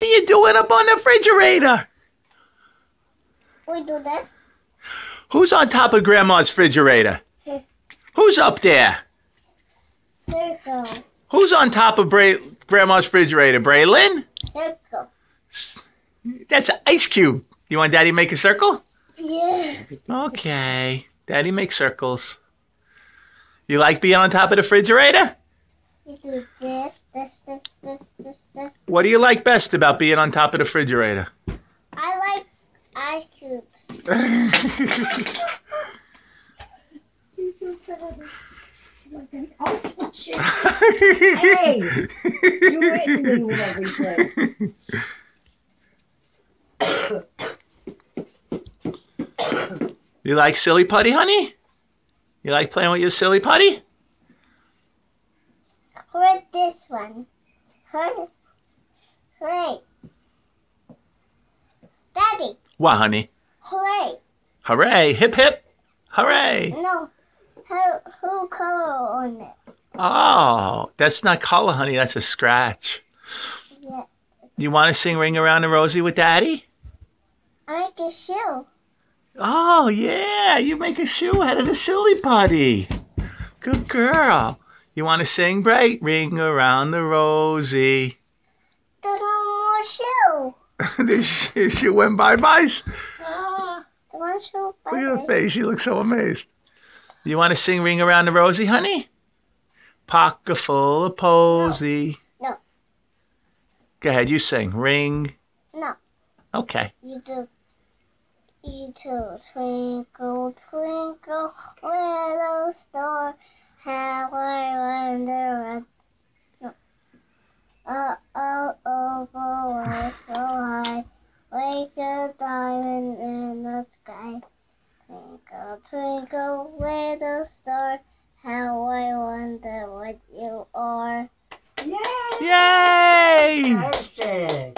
What are you doing up on the refrigerator? We do this. Who's on top of Grandma's refrigerator? Who's up there? Circle. Who's on top of Grandma's refrigerator? Braelynn? Circle. That's an ice cube. You want Daddy to make a circle? Yeah. Okay. Daddy makes circles. You like being on top of the refrigerator? We do this. What do you like best about being on top of the refrigerator? I like ice cubes. She's so funny. Oh, shit. Hey! You hit me with everything. You like silly putty, honey? You like playing with your silly putty? With this one. Hooray. Daddy. What, honey? Hooray. Hooray! Hip hip! Hooray! No. Who color on it? Oh, that's not color, honey. That's a scratch. Yeah. You want to sing Ring Around the Rosie with Daddy? I like a shoe. Oh, yeah. You make a shoe out of the silly putty. Good girl. You want to sing, Bray? Ring around the Rosie. There's no more shoe. The shoe went bye-byes? The one shoe. Look at her face. She looks so amazed. You want to sing Ring Around the Rosie, honey? Pocket full of posy. No. Go ahead. You sing. Ring. No. Okay. You do. Twinkle, twinkle, little star, how I wonder what. No. Over so high, like a diamond in the sky. Twinkle, twinkle, little star, how I wonder what you are. Yay! Yay! Perfect.